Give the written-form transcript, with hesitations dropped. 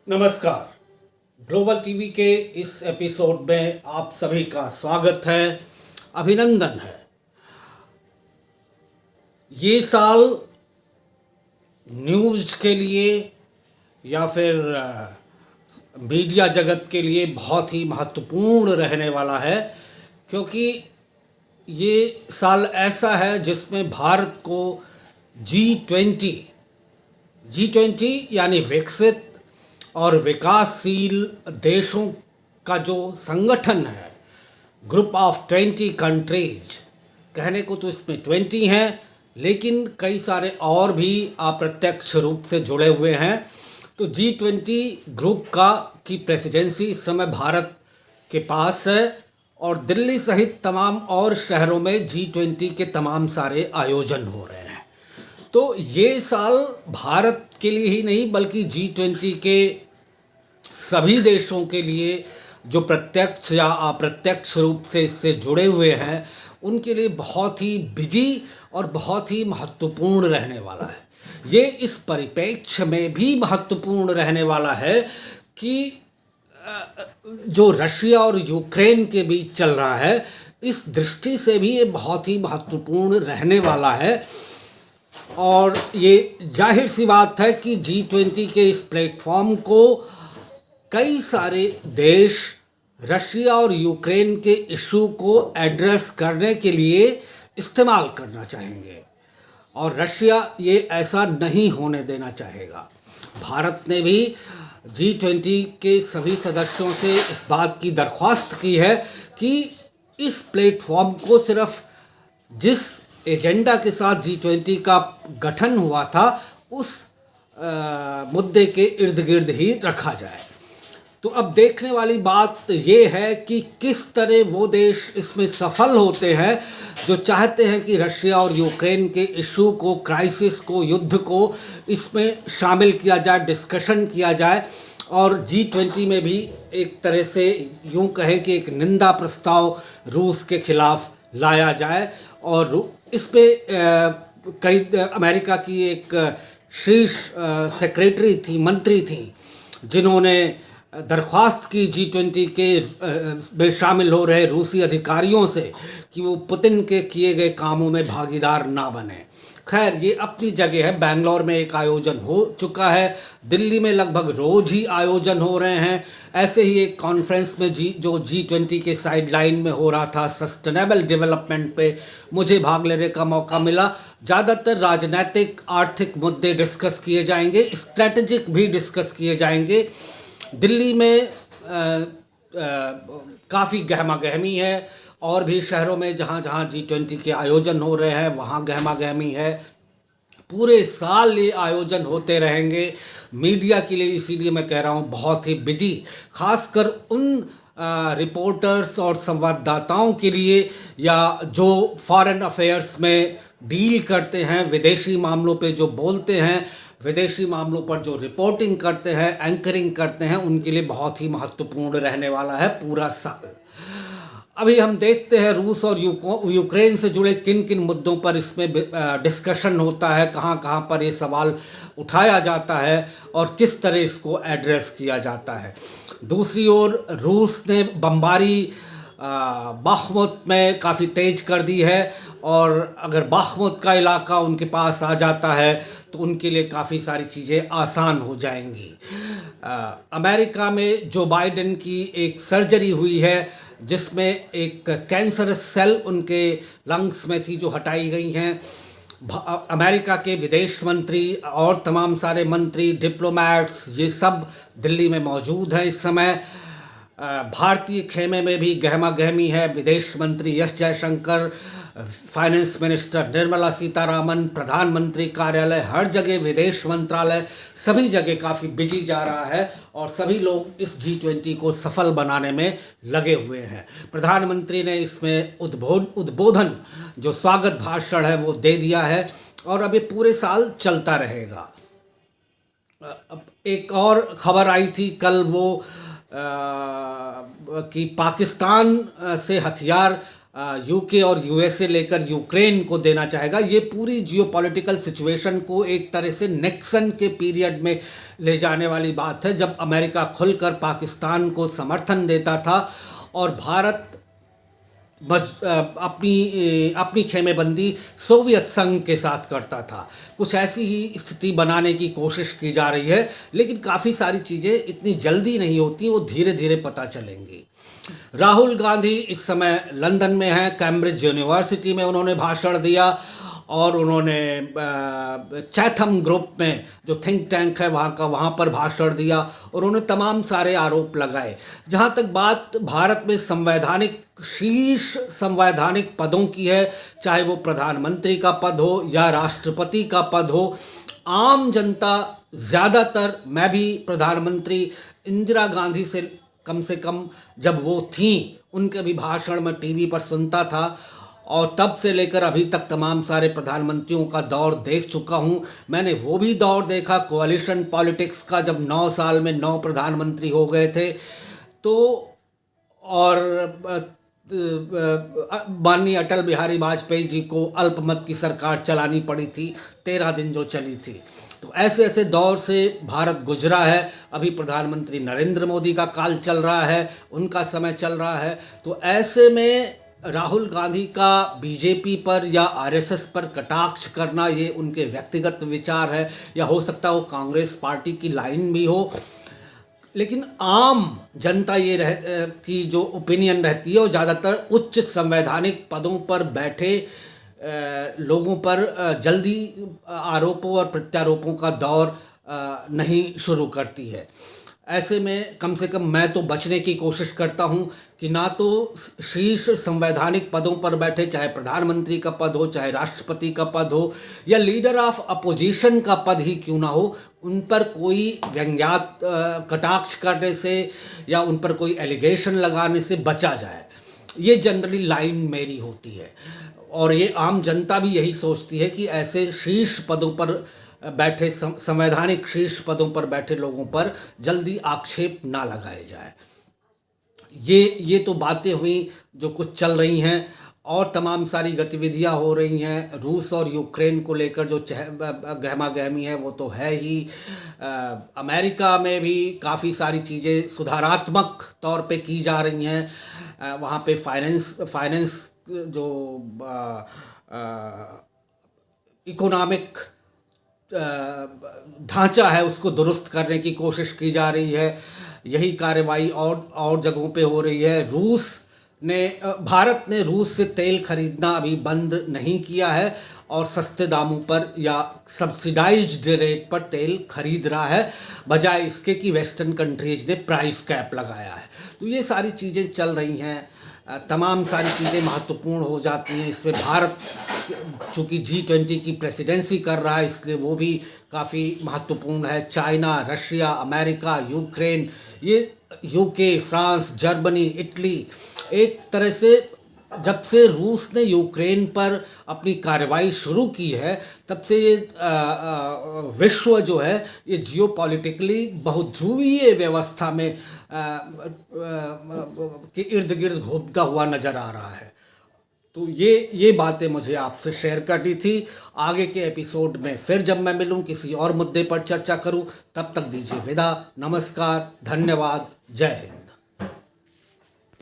नमस्कार। Global TV के इस एपिसोड में आप सभी का स्वागत है, अभिनंदन है। ये साल न्यूज़ के लिए या फिर मीडिया जगत के लिए बहुत ही महत्वपूर्ण रहने वाला है, क्योंकि ये साल ऐसा है जिसमें भारत को जी20 यानी विकसित और विकासशील देशों का जो संगठन है, ग्रुप ऑफ 20 कंट्रीज, कहने को तो इसमें 20 हैं, लेकिन कई सारे और भी अप्रत्यक्ष रूप से जुड़े हुए हैं। तो जी20 ग्रुप की प्रेसिडेंसी इस समय भारत के पास है और दिल्ली सहित तमाम और शहरों में जी20 के तमाम सारे आयोजन हो रहे हैं। तो ये साल भारत के लिए ही नहीं बल्कि जी20 के सभी देशों के लिए जो प्रत्यक्ष या अप्रत्यक्ष रूप से इससे जुड़े हुए हैं, उनके लिए बहुत ही बिजी और बहुत ही महत्वपूर्ण रहने वाला है। ये इस परिप्रेक्ष्य में भी महत्वपूर्ण रहने वाला है कि जो रशिया और यूक्रेन के बीच चल रहा है, इस दृष्टि से भी ये बहुत ही महत्वपूर्ण रहने वाला है। और ये जाहिर सी बात है कि जी20 के इस प्लेटफॉर्म को कई सारे देश रशिया और यूक्रेन के इशू को एड्रेस करने के लिए इस्तेमाल करना चाहेंगे और रशिया ये ऐसा नहीं होने देना चाहेगा। भारत ने भी जी20 के सभी सदस्यों से इस बात की दरख्वास्त की है कि इस प्लेटफॉर्म को सिर्फ जिस एजेंडा के साथ जी20 का गठन हुआ था उस मुद्दे के इर्द गिर्द ही रखा जाए। तो अब देखने वाली बात ये है कि किस तरह वो देश इसमें सफल होते हैं जो चाहते हैं कि रशिया और यूक्रेन के इशू को, क्राइसिस को, युद्ध को इसमें शामिल किया जाए, डिस्कशन किया जाए और जी20 में भी एक तरह से यूं कहें कि एक निंदा प्रस्ताव रूस के खिलाफ लाया जाए। और इस पे कई अमेरिका की एक शीर्ष सेक्रेटरी थी, मंत्री थी, जिन्होंने दरख्वास्त की जी20 के में शामिल हो रहे रूसी अधिकारियों से कि वो पुतिन के किए गए कामों में भागीदार ना बने। खैर, ये अपनी जगह है। बेंगलोर में एक आयोजन हो चुका है, दिल्ली में लगभग रोज ही आयोजन हो रहे हैं। ऐसे ही एक कॉन्फ्रेंस में जो जी20 के साइडलाइन में हो रहा था, सस्टेनेबल डेवलपमेंट पे मुझे भाग लेने का मौका मिला। ज़्यादातर राजनीतिक आर्थिक मुद्दे डिस्कस किए जाएंगे, स्ट्रेटजिक भी डिस्कस किए जाएंगे। दिल्ली में काफ़ी गहमा गहमी है और भी शहरों में जहाँ जहाँ जी20 के आयोजन हो रहे हैं वहाँ गहमा गहमी है। पूरे साल ये आयोजन होते रहेंगे। मीडिया के लिए इसीलिए मैं कह रहा हूँ बहुत ही बिजी, खासकर उन रिपोर्टर्स और संवाददाताओं के लिए या जो फॉरेन अफेयर्स में डील करते हैं, विदेशी मामलों पे जो बोलते हैं, विदेशी मामलों पर जो रिपोर्टिंग करते हैं, एंकरिंग करते हैं, उनके लिए बहुत ही महत्वपूर्ण रहने वाला है पूरा साल। अभी हम देखते हैं रूस और यूक्रेन से जुड़े किन किन मुद्दों पर इसमें डिस्कशन होता है, कहाँ कहाँ पर ये सवाल उठाया जाता है और किस तरह इसको एड्रेस किया जाता है। दूसरी ओर रूस ने बमबारी बाखमुत में काफ़ी तेज कर दी है और अगर बाखमुत का इलाका उनके पास आ जाता है तो उनके लिए काफ़ी सारी चीज़ें आसान हो जाएंगी। अमेरिका में जो बाइडेन की एक सर्जरी हुई है जिसमें एक कैंसरस सेल उनके लंग्स में थी जो हटाई गई हैं। अमेरिका के विदेश मंत्री और तमाम सारे मंत्री, डिप्लोमैट्स, ये सब दिल्ली में मौजूद हैं इस समय। भारतीय खेमे में भी गहमा गहमी है। विदेश मंत्री S Jaishankar, finance minister Nirmala Sitharaman, प्रधानमंत्री कार्यालय, हर जगह विदेश मंत्रालय, सभी जगह काफ़ी बिजी जा रहा है और सभी लोग इस जी20 को सफल बनाने में लगे हुए हैं। प्रधानमंत्री ने इसमें उद्बोधन जो स्वागत भाषण है वो दे दिया है और अब ये पूरे साल चलता रहेगा। एक और खबर आई थी कल वो कि पाकिस्तान से हथियार यूके और यूएसए लेकर यूक्रेन को देना चाहेगा। ये पूरी जियोपॉलिटिकल सिचुएशन को एक तरह से निक्सन के पीरियड में ले जाने वाली बात है, जब अमेरिका खुलकर पाकिस्तान को समर्थन देता था और भारत अपनी खेमेबंदी सोवियत संघ के साथ करता था। कुछ ऐसी ही स्थिति बनाने की कोशिश की जा रही है, लेकिन काफ़ी सारी चीज़ें इतनी जल्दी नहीं होती, वो धीरे धीरे पता चलेंगी। राहुल गांधी इस समय लंदन में हैं, कैम्ब्रिज यूनिवर्सिटी में उन्होंने भाषण दिया और उन्होंने चैथम ग्रुप में जो थिंक टैंक है वहाँ पर भाषण दिया और उन्होंने तमाम सारे आरोप लगाए। जहाँ तक बात भारत में शीर्ष संवैधानिक पदों की है, चाहे वो प्रधानमंत्री का पद हो या राष्ट्रपति का पद हो, आम जनता ज़्यादातर, मैं भी प्रधानमंत्री इंदिरा गांधी से कम जब वो थीं उनके भी भाषण में टीवी पर सुनता था और तब से लेकर अभी तक तमाम सारे प्रधानमंत्रियों का दौर देख चुका हूँ। मैंने वो भी दौर देखा कोalition पॉलिटिक्स का, जब 9 साल में 9 प्रधानमंत्री हो गए थे। तो और माननीय अटल बिहारी वाजपेयी जी को अल्पमत की सरकार चलानी पड़ी थी, 13 दिन जो चली थी। तो ऐसे ऐसे दौर से भारत गुजरा है। अभी प्रधानमंत्री नरेंद्र मोदी का काल चल रहा है, उनका समय चल रहा है। तो ऐसे में राहुल गांधी का बीजेपी पर या आरएसएस पर कटाक्ष करना, ये उनके व्यक्तिगत विचार है, या हो सकता है वो कांग्रेस पार्टी की लाइन भी हो, लेकिन आम जनता की जो ओपिनियन रहती है वो ज़्यादातर उच्च संवैधानिक पदों पर बैठे लोगों पर जल्दी आरोपों और प्रत्यारोपों का दौर नहीं शुरू करती है। ऐसे में कम से कम मैं तो बचने की कोशिश करता हूँ कि ना तो शीर्ष संवैधानिक पदों पर बैठे, चाहे प्रधानमंत्री का पद हो, चाहे राष्ट्रपति का पद हो, या लीडर ऑफ अपोजिशन का पद ही क्यों ना हो, उन पर कोई कटाक्ष करने से या उन पर कोई एलिगेशन लगाने से बचा जाए। ये जनरली लाइन मेरी होती है और ये आम जनता भी यही सोचती है कि ऐसे शीर्ष पदों पर बैठे, संवैधानिक शीर्ष पदों पर बैठे लोगों पर जल्दी आक्षेप ना लगाए जाए। ये तो बातें हुई जो कुछ चल रही हैं, और तमाम सारी गतिविधियां हो रही हैं। रूस और यूक्रेन को लेकर जो गहमा गहमी है वो तो है ही। अमेरिका में भी काफ़ी सारी चीज़ें सुधारात्मक तौर पे की जा रही हैं। वहाँ पे फाइनेंस जो इकोनॉमिक ढांचा है उसको दुरुस्त करने की कोशिश की जा रही है। यही कार्रवाई और जगहों पे हो रही है। भारत ने रूस से तेल खरीदना अभी बंद नहीं किया है और सस्ते दामों पर या सब्सिडाइज्ड रेट पर तेल खरीद रहा है, बजाय इसके कि वेस्टर्न कंट्रीज ने प्राइस कैप लगाया है। तो ये सारी चीज़ें चल रही हैं, तमाम सारी चीज़ें महत्वपूर्ण हो जाती हैं। इसमें भारत चूँकि G20 की प्रेसिडेंसी कर रहा है, इसलिए वो भी काफ़ी महत्वपूर्ण है। चाइना, रशिया, अमेरिका, यूक्रेन, ये यूके, फ्रांस, जर्मनी, इटली, एक तरह से जब से रूस ने यूक्रेन पर अपनी कार्रवाई शुरू की है तब से ये विश्व जो है ये जियोपॉलिटिकली बहुध्रुवीय व्यवस्था में के इर्द गिर्द घूमता हुआ नज़र आ रहा है। तो ये बातें मुझे आपसे शेयर करनी थी। आगे के एपिसोड में फिर जब मैं मिलूं किसी और मुद्दे पर चर्चा करूं, तब तक दीजिए विदा। नमस्कार, धन्यवाद, जय हिंद।